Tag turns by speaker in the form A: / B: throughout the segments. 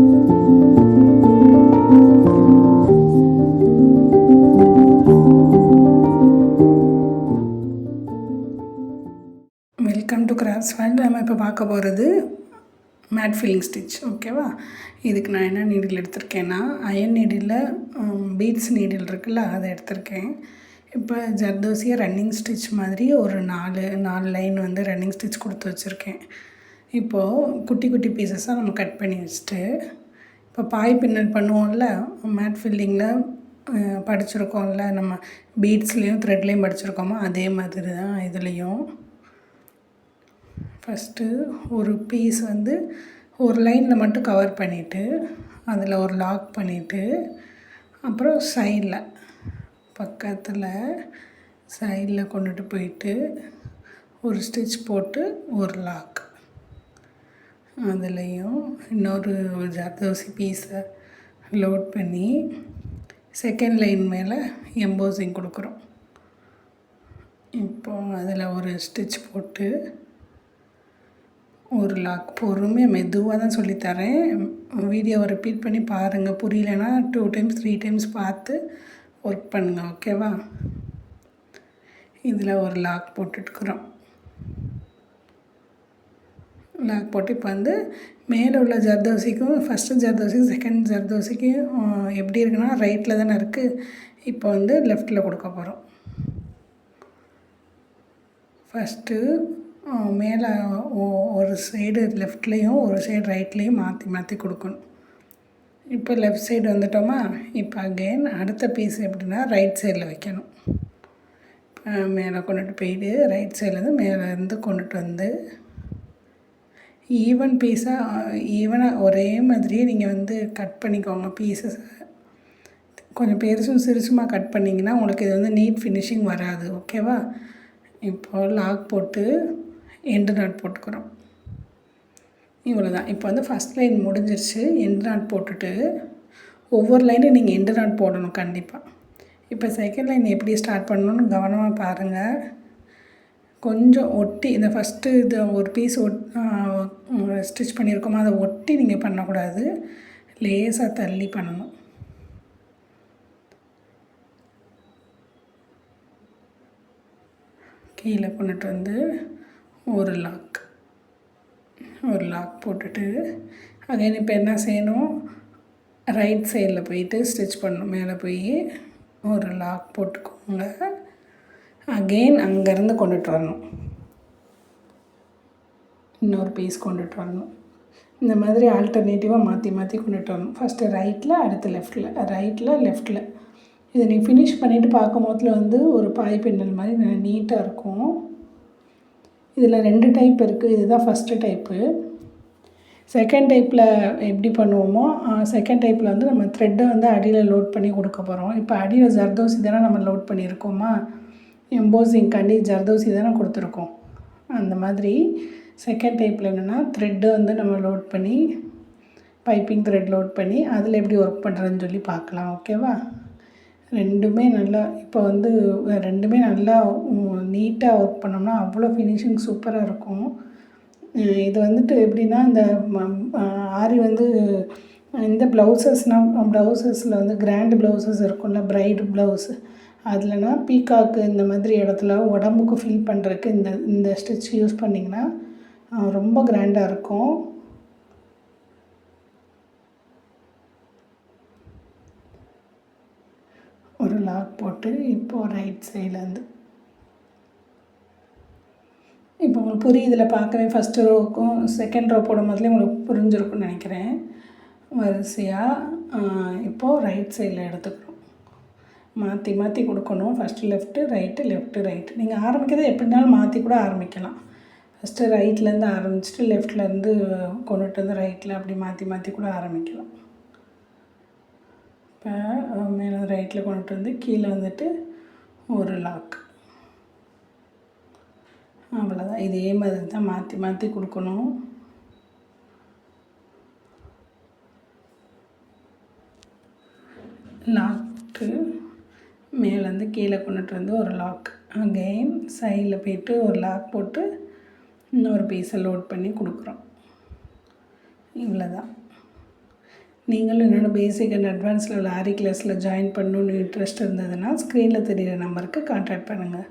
A: Welcome to crafts world. நம்ம இப்போ பார்க்க போகிறது மேட் ஃபில்லிங் ஸ்டிச். ஓகேவா? இதுக்கு நான் என்ன நீடில் எடுத்திருக்கேன்னா, அயன் நீடில் பீட்ஸ் நீடில் இருக்குல்ல, அதை எடுத்திருக்கேன். இப்போ ஜர்தோசியை ரன்னிங் ஸ்டிச் மாதிரி ஒரு நாலு லைன் வந்து ரன்னிங் ஸ்டிச் கொடுத்து வச்சுருக்கேன். இப்போது குட்டி குட்டி பீசஸாக நம்ம கட் பண்ணி வச்சுட்டு, இப்போ பாய் பின்னல் பண்ணுவோம்ல, மேட் ஃபில்லிங்கில் படிச்சிருக்கோம்ல, நம்ம பீட்ஸ்லேயும் த்ரெட்லேயும் படிச்சிருக்கோமோ அதே மாதிரி தான் இதுலேயும். ஃபஸ்ட்டு ஒரு பீஸ் வந்து ஒரு லைனில் மட்டும் கவர் பண்ணிவிட்டு அதில் ஒரு லாக் பண்ணிவிட்டு, அப்புறம் பக்கத்தில் சைடில் கொண்டுட்டு போயிட்டு ஒரு ஸ்டிச் போட்டு ஒரு லாக், அதுலேயும் இன்னொரு ஜர்தோசி பீஸை லோட் பண்ணி செகண்ட் லைன் மேலே எம்போசிங் கொடுக்குறோம். இப்போது அதில் ஒரு ஸ்டிச் போட்டு ஒரு லாக். பொறுமையாக மெதுவாக தான் சொல்லித்தரேன். வீடியோவை ரிப்பீட் பண்ணி பாருங்கள். புரியலைன்னா 2 டைம்ஸ் 3 டைம்ஸ் பார்த்து ஒர்க் பண்ணுங்கள். ஓகேவா? இதில் ஒரு லாக் போட்டுட்டுருக்குறோம். லாக் போட்டு இப்போ வந்து மேலே உள்ள ஜர்தோசிக்கும் ஃபஸ்ட்டு ஜர்தோசிக்கும் செகண்ட் ஜர்தோசிக்கும் எப்படி இருக்குன்னா ரைட்டில் தானே இருக்குது. இப்போ வந்து லெஃப்ட்டில் கொடுக்க போகிறோம். ஃபஸ்ட்டு மேலே ஒரு சைடு லெஃப்ட்லேயும் ஒரு சைடு ரைட்லேயும் மாற்றி மாற்றி கொடுக்கணும். இப்போ லெஃப்ட் சைடு வந்துட்டோமா. இப்போ அகெயின் அடுத்த பீஸ் எப்படின்னா ரைட் சைடில் வைக்கணும். மேலே கொண்டுட்டு போயிட்டு ரைட் சைட்லேருந்து மேலேருந்து கொண்டுட்டு வந்து ஈவனாக ஒரே மாதிரியே நீங்கள் வந்து கட் பண்ணிக்கோங்க. பீசஸ் கொஞ்சம் பெருசும் சிறுசுமாக கட் பண்ணிங்கன்னா உங்களுக்கு இது வந்து நீட் ஃபினிஷிங் வராது. ஓகேவா? இப்போது லாக் போட்டு எண்டு நாட் போட்டுக்கிறோம். இவ்வளோ தான். இப்போ வந்து ஃபஸ்ட் லைன் முடிஞ்சிருச்சு. எண்டு நாட் போட்டுட்டு ஒவ்வொரு லைனும் நீங்கள் எண்டு நாட் போடணும் கண்டிப்பாக. இப்போ செகண்ட் லைன் எப்படி ஸ்டார்ட் பண்ணணும்னு கவனமாக பாருங்கள். கொஞ்சம் ஒட்டி இந்த ஃபஸ்ட்டு இது ஒரு பீஸ் ஸ்டிச் பண்ணியிருக்கோமோ அதை ஒட்டி நீங்கள் பண்ணக்கூடாது. லேசாக தள்ளி பண்ணணும். கீழே கொண்டுட்டு வந்து ஒரு லாக் போட்டுட்டு அகைன் இப்போ என்ன செய்யணும், ரைட் சைடில் போயிட்டு ஸ்டிச் பண்ணணும். மேலே போய் ஒரு லாக் போட்டுக்கோங்க. அகெயின் அங்கேருந்து கொண்டுட்டு வரணும். இன்னொரு பீஸ் கொண்டுட்டு வரணும். இந்த மாதிரி ஆல்டர்னேட்டிவாக மாற்றி மாற்றி கொண்டுட்டு வரணும். ஃபஸ்ட்டு ரைட்டில், அடுத்து லெஃப்ட்டில். இதை நீ ஃபினிஷ் பண்ணிவிட்டு பார்க்கும்போதில் வந்து ஒரு பாய் பின்னல் மாதிரி நீட்டாக இருக்கும். இதில் 2 டைப் இருக்குது. இதுதான் ஃபஸ்ட்டு டைப்பு. செகண்ட் டைப்பில் எப்படி பண்ணுவோமோ செகண்ட் டைப்பில் வந்து நம்ம த்ரெட்டை வந்து அடியில் லோட் பண்ணி கொடுக்க போகிறோம். இப்போ அடியில் ஜர்தோசி தானே நம்ம லோட் பண்ணியிருக்கோமா, எம்போசிங்காண்டி ஜர்தோசி தானே கொடுத்துருக்கோம். அந்த மாதிரி செகண்ட் டைப்பில் என்னென்னா த்ரெட்டை வந்து நம்ம லோட் பண்ணி பைப்பிங் த்ரெட் லோட் பண்ணி அதில் எப்படி ஒர்க் பண்ணுறதுன்னு சொல்லி பார்க்கலாம். ஓகேவா? ரெண்டுமே நல்லா நீட்டாக ஒர்க் பண்ணோம்னா அவ்வளோ ஃபினிஷிங் சூப்பராக இருக்கும். இது வந்துட்டு எப்படின்னா இந்த ஆரி வந்து இந்த ப்ளவுசஸில் வந்து கிராண்டு ப்ளவுசஸ் இருக்கும்ல, ப்ரைடு ப்ளவுஸு, அதுலனா பீகாக்கு இந்த மாதிரி இடத்துல உடம்புக்கு ஃபில் பண்ணுறதுக்கு இந்த ஸ்டிச் யூஸ் பண்ணிங்கன்னா ரொம்ப கிராண்டாக இருக்கும். ஒரு லாக் போட்டு இப்போது ரைட் சைட்லேருந்து இப்போ உங்களுக்கு புரியுதில் பார்க்கவே ஃபஸ்ட்டு ரோவுக்கும் செகண்ட் ரோ போடும் போதுலேயே உங்களுக்கு புரிஞ்சிருக்குன்னு நினைக்கிறேன். வரிசையாக இப்போது ரைட் சைடில் எடுத்துக்கிறோம். மாற்றி மாற்றி கொடுக்கணும். First left right. நீங்கள் ஆரம்பிக்கிறது எப்படினாலும் மாற்றி கூட ஆரம்பிக்கலாம். ஃபஸ்ட்டு ரைட்லேருந்து ஆரம்பிச்சுட்டு லெஃப்ட்லேருந்து கொண்டுட்டு வந்து ரைட்டில் அப்படி மாற்றி மாற்றி கூட ஆரம்பிக்கலாம். இப்போ மேலே ரைட்டில் கொண்டுட்டு வந்து கீழே வந்துட்டு ஒரு லாக். அவ்வளோதான். இதே மாதிரி தான் மாற்றி மாற்றி கொடுக்கணும். லாக்கு மேலேருந்து கீழே கொண்டுட்டு வந்து ஒரு லாக். அகெயின் சைடில் போய்ட்டு ஒரு லாக் போட்டு இன்னொரு பீஸை லோட் பண்ணி கொடுக்குறோம். இவ்வளோ தான். நீங்களும் என்னோட பேசிக் அண்ட் அட்வான்ஸ் லெவல் ஆரி கிளாஸில் ஜாயின் பண்ணணுன்னு இன்ட்ரெஸ்ட் இருந்ததுன்னா ஸ்க்ரீனில் தெரிகிற நம்பருக்கு கான்டாக்ட் பண்ணுங்கள்.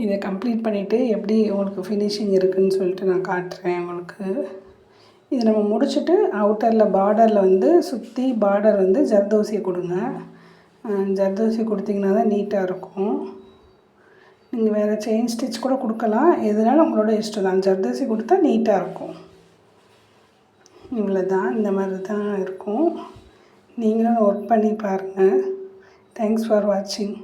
A: இதை கம்ப்ளீட் பண்ணிவிட்டு எப்படி உங்களுக்கு ஃபினிஷிங் இருக்குதுன்னு சொல்லிட்டு நான் காட்டுறேன் உங்களுக்கு. இதை நம்ம முடிச்சுட்டு அவுட்டரில் பார்டரில் வந்து சுற்றி பார்டர் வந்து ஜர்தோசி கொடுங்க. ஜர்தோசி கொடுத்திங்கன்னா தான் நீட்டாக இருக்கும். நீங்கள் வேறு செயின் ஸ்டிச் கூட கொடுக்கலாம், எதுனாலும் உங்களோட இஷ்டம் தான். ஜர்தோசி கொடுத்தா நீட்டாக இருக்கும். இவ்வளோ தான், இந்த மாதிரி தான் இருக்கும். நீங்களும் ஒர்க் பண்ணி பாருங்கள். தேங்க்ஸ் ஃபார் வாட்சிங்.